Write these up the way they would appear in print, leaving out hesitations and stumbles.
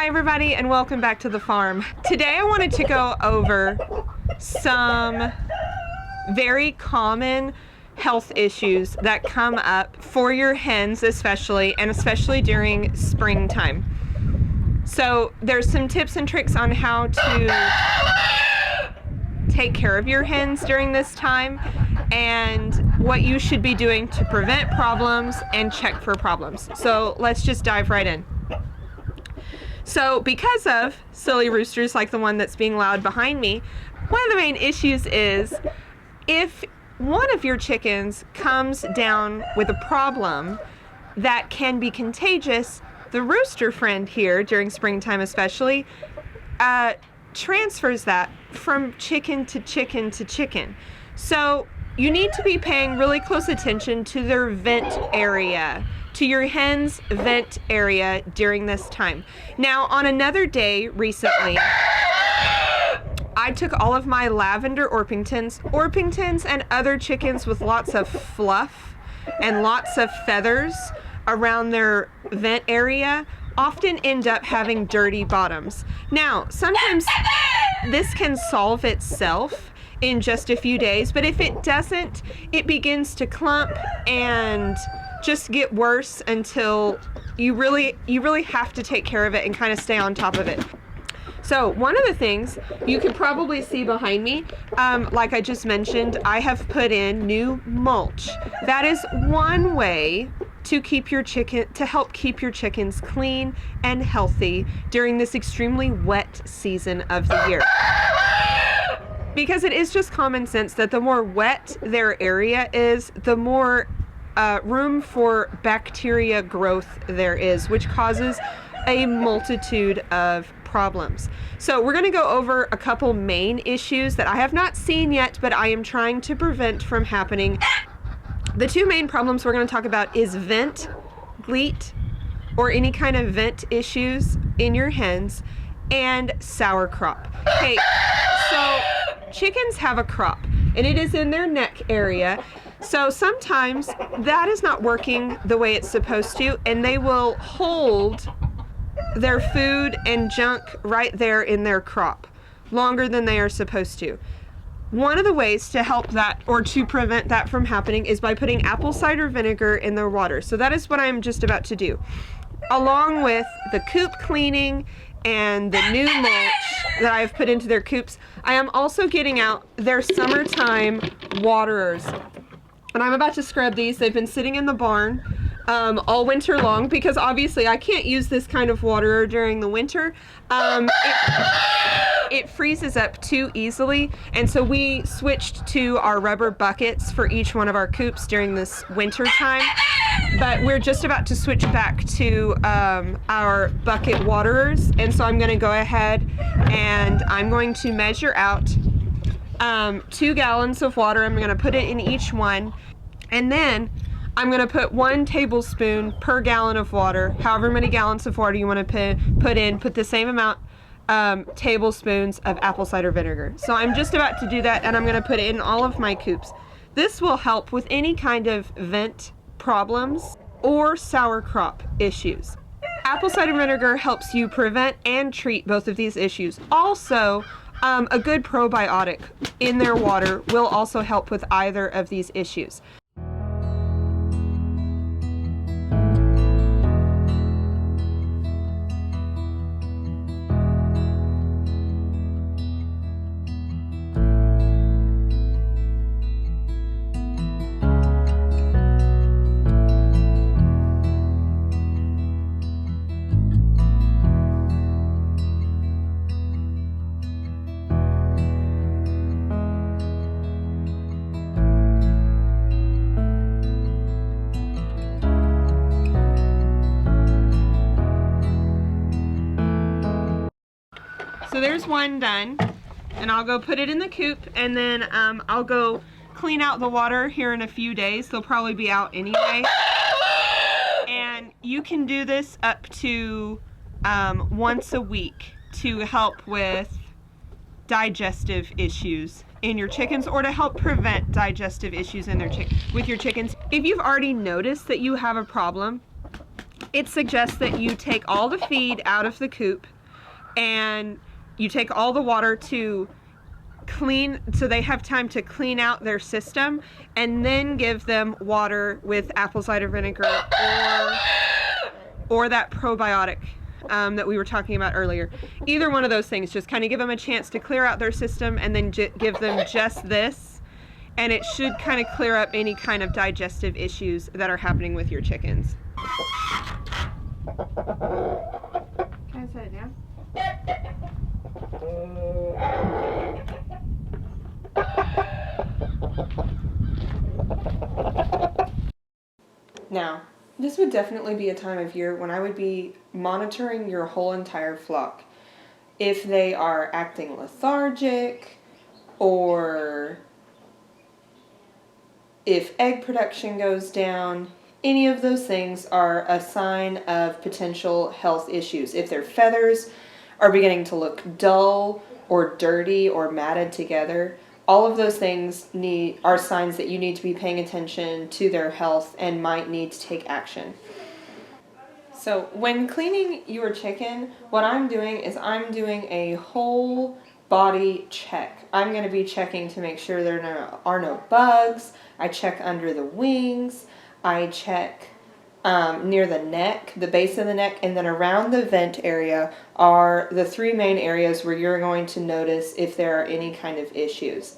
Hi everybody and welcome back to the farm. Today I wanted to go over some very common health issues that come up for your hens especially during springtime. So there's some tips and tricks on how to take care of your hens during this time and what you should be doing to prevent problems and check for problems. So let's just dive right in. So because of silly roosters like the one that's being loud behind me, one of the main issues is if one of your chickens comes down with a problem that can be contagious, the rooster friend here during springtime especially transfers that from chicken to chicken to chicken. So you need to be paying really close attention to their vent area, to your hen's vent area during this time. Now, on another day recently, I took all of my lavender Orpingtons and other chickens with lots of fluff and lots of feathers around their vent area often end up having dirty bottoms. Now, sometimes this can solve itself in just a few days, but if it doesn't, it begins to clump and just get worse until you really have to take care of it and kind of stay on top of it. So one of the things you can probably see behind me, like I just mentioned, I have put in new mulch. That is one way to help keep your chickens clean and healthy during this extremely wet season of the year. Because it is just common sense that the more wet their area is, the more room for bacteria growth there is, which causes a multitude of problems. So we're going to go over a couple main issues that I have not seen yet, but I am trying to prevent from happening. The two main problems we're going to talk about is vent gleat, or any kind of vent issues in your hens, and sour crop. Okay, so chickens have a crop, and it is in their neck area. So sometimes that is not working the way it's supposed to, and they will hold their food and junk right there in their crop longer than they are supposed to. One of the ways to help that, or to prevent that from happening, is by putting apple cider vinegar in their water. So that is what I'm just about to do. Along with the coop cleaning and the new mulch that I've put into their coops, I am also getting out their summertime waterers. And I'm about to scrub these. They've been sitting in the barn all winter long because obviously I can't use this kind of waterer during the winter. It freezes up too easily, and so we switched to our rubber buckets for each one of our coops during this winter time. But we're just about to switch back to our bucket waterers, and so I'm going to go ahead and I'm going to measure out 2 gallons of water. I'm going to put it in each one, and then I'm going to put 1 tablespoon per gallon of water. However many gallons of water you want to put the same amount tablespoons of apple cider vinegar. So I'm just about to do that, and I'm going to put it in all of my coops. This will help with any kind of vent problems or sour crop issues. Apple cider vinegar helps you prevent and treat both of these issues. Also, a good probiotic in their water will also help with either of these issues. So there's one done, and I'll go put it in the coop, and then I'll go clean out the water here in a few days. They'll probably be out anyway. And you can do this up to once a week to help with digestive issues in your chickens, or to help prevent digestive issues in with your chickens. If you've already noticed that you have a problem it suggests that you take all the feed out of the coop and you take all the water to clean, so they have time to clean out their system, and then give them water with apple cider vinegar or that probiotic that we were talking about earlier. Either one of those things, just kind of give them a chance to clear out their system, and then give them just this, and it should kind of clear up any kind of digestive issues that are happening with your chickens. Can I set it down? Now, this would definitely be a time of year when I would be monitoring your whole entire flock. If they are acting lethargic, or if egg production goes down, any of those things are a sign of potential health issues. If their feathers are beginning to look dull or dirty or matted together, all of those things are signs that you need to be paying attention to their health and might need to take action. So when cleaning your chicken, what I'm doing is I'm doing a whole body check. I'm going to be checking to make sure there are no bugs. I check under the wings. I check near the neck, the base of the neck, and then around the vent area are the three main areas where you're going to notice if there are any kind of issues.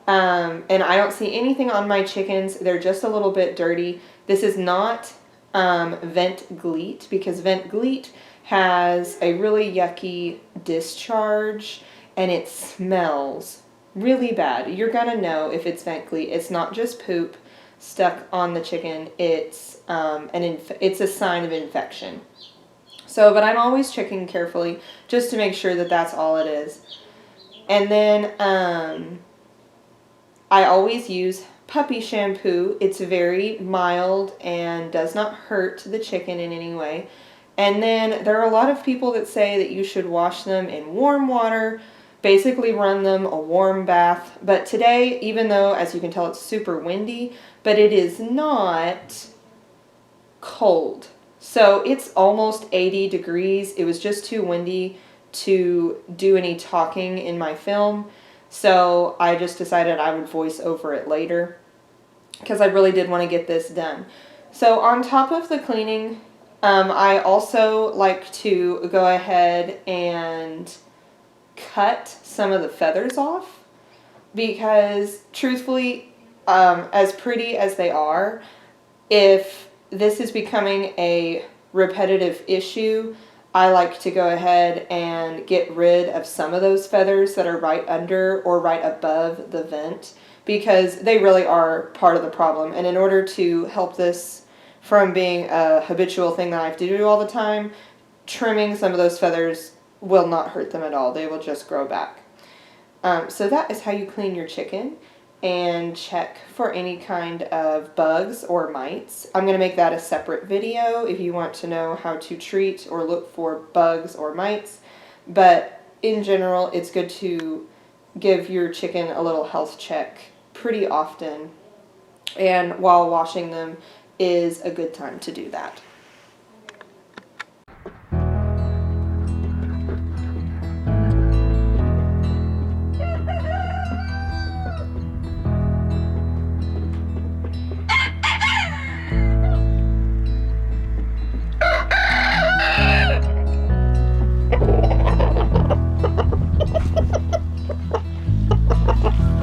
And I don't see anything on my chickens. They're just a little bit dirty. This is not vent gleat, because vent gleat has a really yucky discharge and it smells really bad. You're gonna know if it's vent gleat. It's not just poop stuck on the chicken. It's it's a sign of infection. So, but I'm always checking carefully just to make sure that that's all it is. And then I always use puppy shampoo. It's very mild and does not hurt the chicken in any way. And then there are a lot of people that say that you should wash them in warm water, basically run them a warm bath. But today, even though, as you can tell, it's super windy, but it is not cold. So it's almost 80 degrees. It was just too windy to do any talking in my film. So I just decided I would voice over it later because I really did want to get this done. So on top of the cleaning, I also like to go ahead and cut some of the feathers off, because truthfully, as pretty as they are, if this is becoming a repetitive issue, I like to go ahead and get rid of some of those feathers that are right under or right above the vent, because they really are part of the problem. And in order to help this from being a habitual thing that I have to do all the time, trimming some of those feathers will not hurt them at all. They will just grow back. So that is how you clean your chicken and check for any kind of bugs or mites. I'm going to make that a separate video if you want to know how to treat or look for bugs or mites. But in general, it's good to give your chicken a little health check pretty often, and while washing them is a good time to do that.